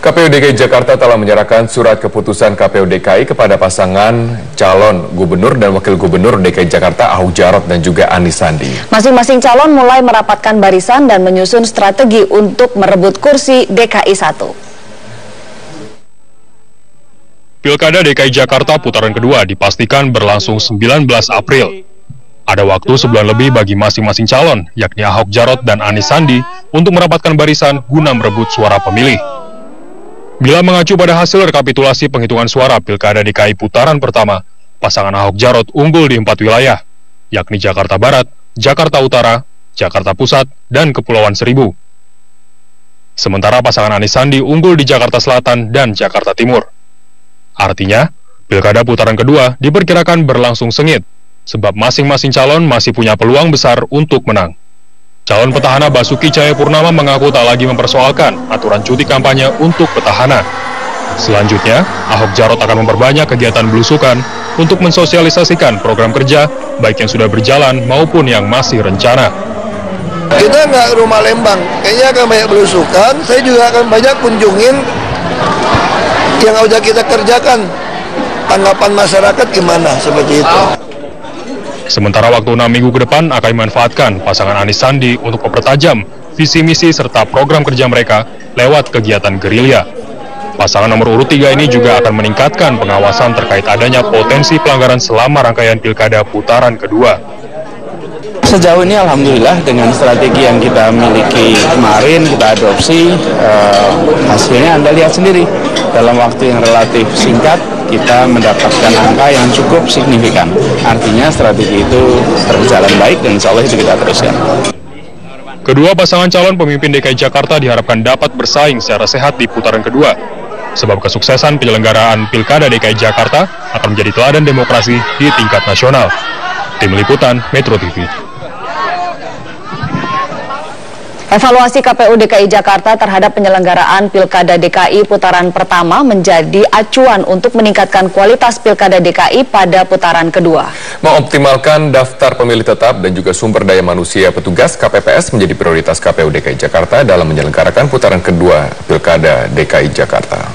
KPU DKI Jakarta telah menyerahkan surat keputusan KPU DKI kepada pasangan calon gubernur dan wakil gubernur DKI Jakarta Ahok Jarot dan juga Anies Sandi. Masing-masing calon mulai merapatkan barisan dan menyusun strategi untuk merebut kursi DKI 1. Pilkada DKI Jakarta putaran kedua dipastikan berlangsung 19 April. Ada waktu sebulan lebih bagi masing-masing calon, yakni Ahok Jarot dan Anies Sandi, untuk merapatkan barisan guna merebut suara pemilih. Bila mengacu pada hasil rekapitulasi penghitungan suara Pilkada DKI putaran pertama, pasangan Ahok Jarot unggul di 4 wilayah, yakni Jakarta Barat, Jakarta Utara, Jakarta Pusat, dan Kepulauan Seribu. Sementara pasangan Anies Sandi unggul di Jakarta Selatan dan Jakarta Timur. Artinya, Pilkada putaran kedua diperkirakan berlangsung sengit, sebab masing-masing calon masih punya peluang besar untuk menang. Calon petahana Basuki Cahayapurnama mengaku tak lagi mempersoalkan aturan cuti kampanye untuk petahana. Selanjutnya, Ahok Jarot akan memperbanyak kegiatan belusukan untuk mensosialisasikan program kerja, baik yang sudah berjalan maupun yang masih rencana. Kita nggak rumah Lembang, kayaknya akan banyak belusukan, saya juga akan banyak kunjungin yang udah kita kerjakan. Tanggapan masyarakat gimana, seperti itu. Sementara waktu 6 minggu ke depan akan dimanfaatkan pasangan Anies Sandi untuk mempertajam visi misi serta program kerja mereka lewat kegiatan gerilya. Pasangan nomor urut 3 ini juga akan meningkatkan pengawasan terkait adanya potensi pelanggaran selama rangkaian Pilkada putaran kedua. Sejauh ini alhamdulillah dengan strategi yang kita miliki kemarin, kita adopsi, hasilnya Anda lihat sendiri. Dalam waktu yang relatif singkat, kita mendapatkan angka yang cukup signifikan. Artinya strategi itu berjalan baik dan insya Allah itu kita teruskan. Kedua pasangan calon pemimpin DKI Jakarta diharapkan dapat bersaing secara sehat di putaran kedua. Sebab kesuksesan penyelenggaraan Pilkada DKI Jakarta akan menjadi teladan demokrasi di tingkat nasional. Tim Liputan Metro TV. Evaluasi KPU DKI Jakarta terhadap penyelenggaraan Pilkada DKI putaran pertama menjadi acuan untuk meningkatkan kualitas Pilkada DKI pada putaran kedua. Mengoptimalkan daftar pemilih tetap dan juga sumber daya manusia petugas KPPS menjadi prioritas KPU DKI Jakarta dalam menyelenggarakan putaran kedua Pilkada DKI Jakarta.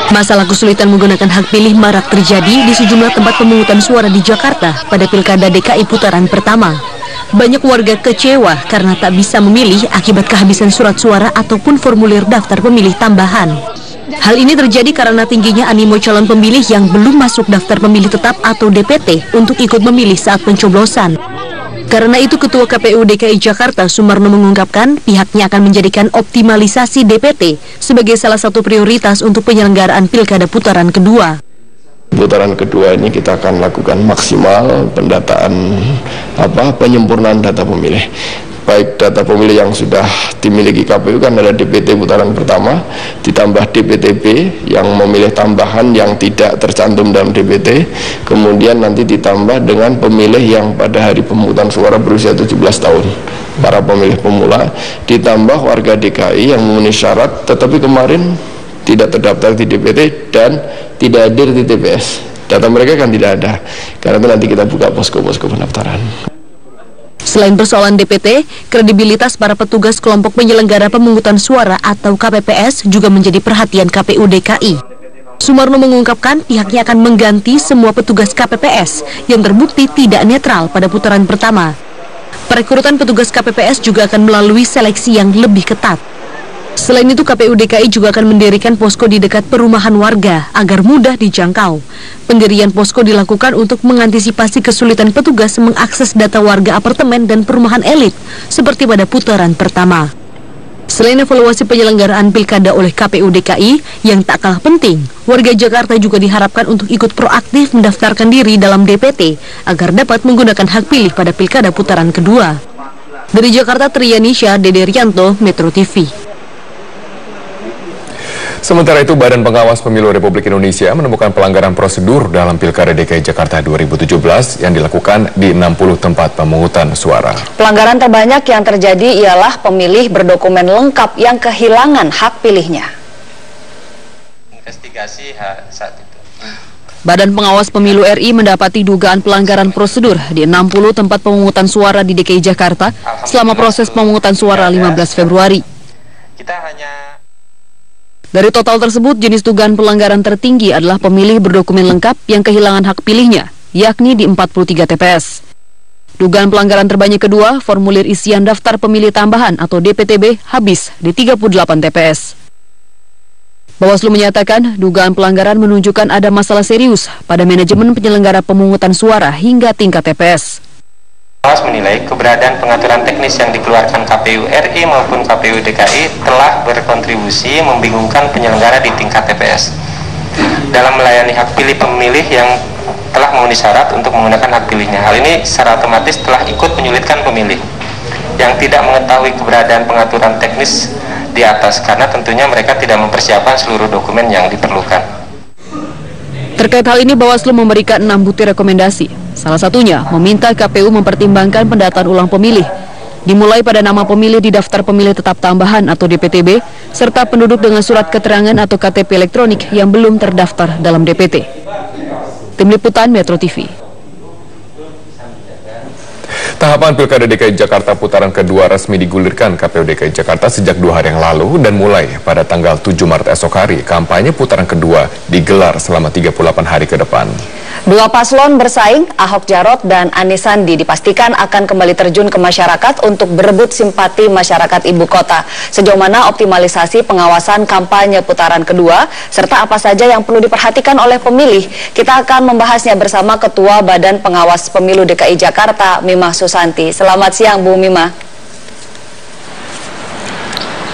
Masalah kesulitan menggunakan hak pilih marak terjadi di sejumlah tempat pemungutan suara di Jakarta pada Pilkada DKI putaran pertama. Banyak warga kecewa karena tak bisa memilih akibat kehabisan surat suara ataupun formulir daftar pemilih tambahan. Hal ini terjadi karena tingginya animo calon pemilih yang belum masuk daftar pemilih tetap atau DPT untuk ikut memilih saat pencoblosan. Karena itu, Ketua KPU DKI Jakarta Sumarno mengungkapkan pihaknya akan menjadikan optimalisasi DPT sebagai salah satu prioritas untuk penyelenggaraan Pilkada putaran kedua. Putaran kedua ini kita akan lakukan maksimal pendataan penyempurnaan data pemilih. Baik data pemilih yang sudah dimiliki KPU kan ada DPT putaran pertama, ditambah DPTB yang memilih tambahan yang tidak tercantum dalam DPT, kemudian nanti ditambah dengan pemilih yang pada hari pemungutan suara berusia 17 tahun, para pemilih pemula, ditambah warga DKI yang memenuhi syarat tetapi kemarin tidak terdaftar di DPT dan tidak hadir di TPS. Data mereka kan tidak ada, karena itu nanti kita buka posko-posko pendaftaran. Selain persoalan DPT, kredibilitas para petugas kelompok penyelenggara pemungutan suara atau KPPS juga menjadi perhatian KPU DKI. Sumarno mengungkapkan pihaknya akan mengganti semua petugas KPPS yang terbukti tidak netral pada putaran pertama. Perekrutan petugas KPPS juga akan melalui seleksi yang lebih ketat. Selain itu, KPU DKI juga akan mendirikan posko di dekat perumahan warga agar mudah dijangkau. Pendirian posko dilakukan untuk mengantisipasi kesulitan petugas mengakses data warga apartemen dan perumahan elit, seperti pada putaran pertama. Selain evaluasi penyelenggaraan Pilkada oleh KPU DKI yang tak kalah penting, warga Jakarta juga diharapkan untuk ikut proaktif mendaftarkan diri dalam DPT agar dapat menggunakan hak pilih pada Pilkada putaran kedua. Dari Jakarta, Triyanisha, Dede Rianto, Metro TV. Sementara itu, Badan Pengawas Pemilu Republik Indonesia menemukan pelanggaran prosedur dalam Pilkada DKI Jakarta 2017 yang dilakukan di 60 tempat pemungutan suara. Pelanggaran terbanyak yang terjadi ialah pemilih berdokumen lengkap yang kehilangan hak pilihnya. Investigasi saat itu. Badan Pengawas Pemilu RI mendapati dugaan pelanggaran prosedur di 60 tempat pemungutan suara di DKI Jakarta selama proses pemungutan suara 15 Februari. Dari total tersebut, jenis dugaan pelanggaran tertinggi adalah pemilih berdokumen lengkap yang kehilangan hak pilihnya, yakni di 43 TPS. Dugaan pelanggaran terbanyak kedua, formulir isian daftar pemilih tambahan atau DPTB habis di 38 TPS. Bawaslu menyatakan dugaan pelanggaran menunjukkan ada masalah serius pada manajemen penyelenggara pemungutan suara hingga tingkat TPS. Pengawas menilai keberadaan pengaturan teknis yang dikeluarkan KPU RI maupun KPU DKI telah berkontribusi membingungkan penyelenggara di tingkat TPS dalam melayani hak pilih pemilih yang telah memenuhi syarat untuk menggunakan hak pilihnya. Hal ini secara otomatis telah ikut menyulitkan pemilih yang tidak mengetahui keberadaan pengaturan teknis di atas karena tentunya mereka tidak mempersiapkan seluruh dokumen yang diperlukan. Terkait hal ini, Bawaslu memberikan 6 butir rekomendasi. Salah satunya meminta KPU mempertimbangkan pendataan ulang pemilih, dimulai pada nama pemilih di daftar pemilih tetap tambahan atau DPTB, serta penduduk dengan surat keterangan atau KTP elektronik yang belum terdaftar dalam DPT. Tim Liputan Metro TV. Tahapan Pilkada DKI Jakarta putaran kedua resmi digulirkan KPU DKI Jakarta sejak 2 hari yang lalu dan mulai pada tanggal 7 Maret esok hari. Kampanye putaran kedua digelar selama 38 hari ke depan. Dua paslon bersaing, Ahok Jarot dan Anies Sandi dipastikan akan kembali terjun ke masyarakat untuk berebut simpati masyarakat ibu kota. Sejauh mana optimalisasi pengawasan kampanye putaran kedua, serta apa saja yang perlu diperhatikan oleh pemilih. Kita akan membahasnya bersama Ketua Badan Pengawas Pemilu DKI Jakarta, Mimah Susanti. Selamat siang, Bu Mimah.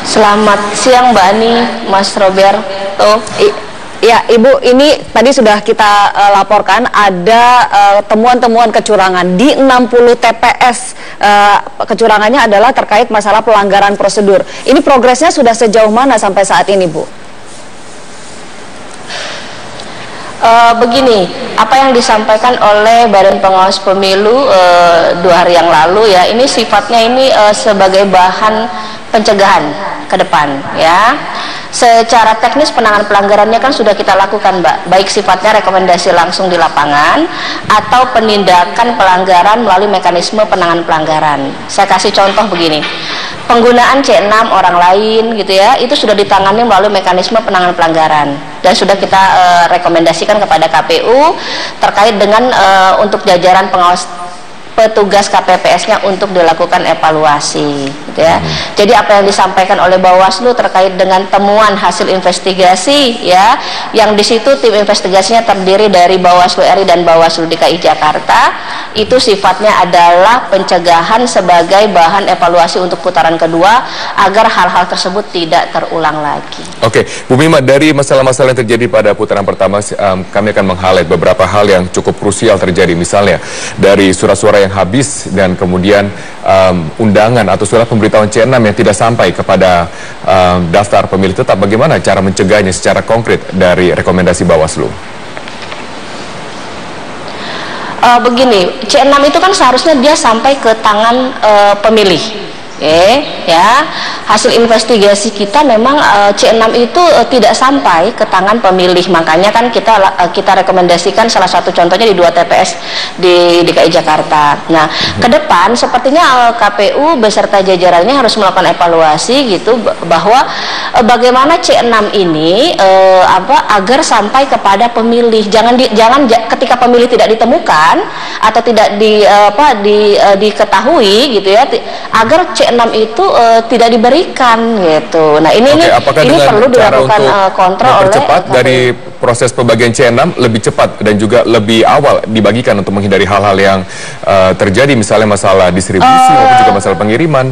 Selamat siang, Mbak Ani, Mas Roberto. Ya, Ibu, ini tadi sudah kita laporkan ada temuan-temuan kecurangan di 60 TPS. Kecurangannya adalah terkait masalah pelanggaran prosedur. Ini progresnya sudah sejauh mana sampai saat ini, Bu? Begini, apa yang disampaikan oleh Badan Pengawas Pemilu 2 hari yang lalu ya, ini sifatnya ini sebagai bahan pencegahan ke depan ya. Secara teknis penanganan pelanggarannya kan sudah kita lakukan, Mbak, baik sifatnya rekomendasi langsung di lapangan atau penindakan pelanggaran melalui mekanisme penanganan pelanggaran. Saya kasih contoh begini, penggunaan C6 orang lain gitu ya, itu sudah ditangani melalui mekanisme penanganan pelanggaran dan sudah kita rekomendasikan kepada KPU terkait dengan untuk jajaran pengawas petugas KPPS-nya untuk dilakukan evaluasi gitu ya. Jadi apa yang disampaikan oleh Bawaslu terkait dengan temuan hasil investigasi ya, yang di situ tim investigasinya terdiri dari Bawaslu RI dan Bawaslu DKI Jakarta, itu sifatnya adalah pencegahan sebagai bahan evaluasi untuk putaran kedua agar hal-hal tersebut tidak terulang lagi. Oke, Bu Mimah, dari masalah-masalah yang terjadi pada putaran pertama, kami akan meng-highlight beberapa hal yang cukup krusial terjadi, misalnya dari surat-suara yang habis dan kemudian undangan atau surat pemberitahuan C6 yang tidak sampai kepada daftar pemilih tetap. Bagaimana cara mencegahnya secara konkret dari rekomendasi Bawaslu? Begini, C6 itu kan seharusnya dia sampai ke tangan pemilih. Ya, hasil investigasi kita memang C6 itu tidak sampai ke tangan pemilih, makanya kan kita rekomendasikan salah satu contohnya di 2 TPS di DKI Jakarta. Nah, ke depan sepertinya KPU beserta jajarannya harus melakukan evaluasi gitu bahwa bagaimana C6 ini agar sampai kepada pemilih. Jangan ketika pemilih tidak ditemukan atau tidak diketahui gitu ya, agar C6 itu tidak diberikan gitu. Nah, ini perlu dilakukan kontrol oleh dari proses pembagian C6 lebih cepat dan juga lebih awal dibagikan untuk menghindari hal-hal yang terjadi, misalnya masalah distribusi maupun juga masalah pengiriman.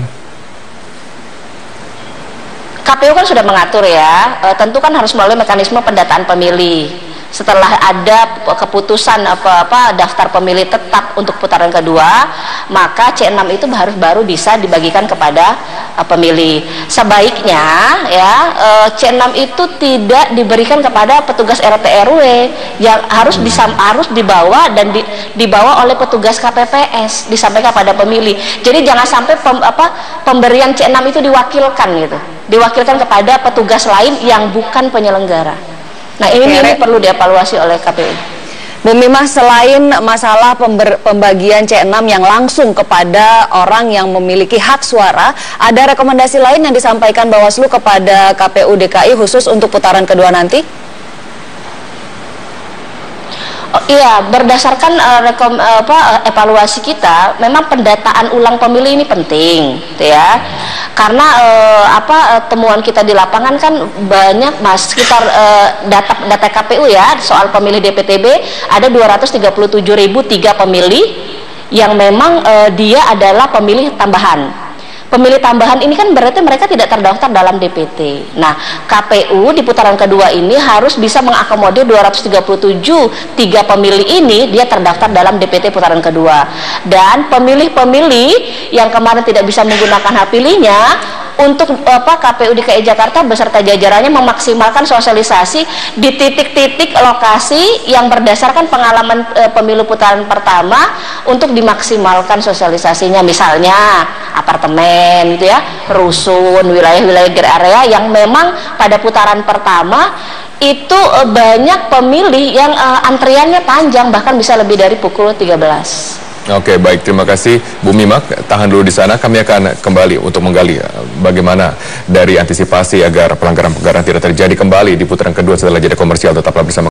KPU kan sudah mengatur ya, tentu kan harus melalui mekanisme pendataan pemilih. Setelah ada keputusan daftar pemilih tetap untuk putaran kedua, maka C6 itu baru bisa dibagikan kepada pemilih. Sebaiknya ya C6 itu tidak diberikan kepada petugas RT RW, yang harus dibawa dan dibawa oleh petugas KPPS, disampaikan kepada pemilih. Jadi jangan sampai pemberian C6 itu diwakilkan kepada petugas lain yang bukan penyelenggara. Nah, ini perlu dievaluasi oleh KPU. Bu Mimah, selain masalah pembagian C6 yang langsung kepada orang yang memiliki hak suara, ada rekomendasi lain yang disampaikan Bawaslu kepada KPU DKI khusus untuk putaran kedua nanti? Iya, berdasarkan evaluasi kita, memang pendataan ulang pemilih ini penting, gitu ya. Karena temuan kita di lapangan kan banyak, Mas, sekitar data KPU ya soal pemilih DPTB ada 237.003 pemilih yang memang dia adalah pemilih tambahan. Pemilih tambahan ini kan berarti mereka tidak terdaftar dalam DPT. Nah, KPU di putaran kedua ini harus bisa mengakomodir 237.003 pemilih ini dia terdaftar dalam DPT putaran kedua. Dan pemilih-pemilih yang kemarin tidak bisa menggunakan hak pilihnya, untuk KPU DKI Jakarta beserta jajarannya memaksimalkan sosialisasi di titik-titik lokasi yang berdasarkan pengalaman pemilu putaran pertama untuk dimaksimalkan sosialisasinya, misalnya apartemen gitu ya, rusun, wilayah-wilayah gray area yang memang pada putaran pertama itu banyak pemilih yang antriannya panjang, bahkan bisa lebih dari pukul 13. Oke, baik, terima kasih Bu Mimah. Tahan dulu di sana, kami akan kembali untuk menggali bagaimana dari antisipasi agar pelanggaran-pelanggaran tidak terjadi kembali di putaran kedua setelah jeda komersial. Tetaplah bersama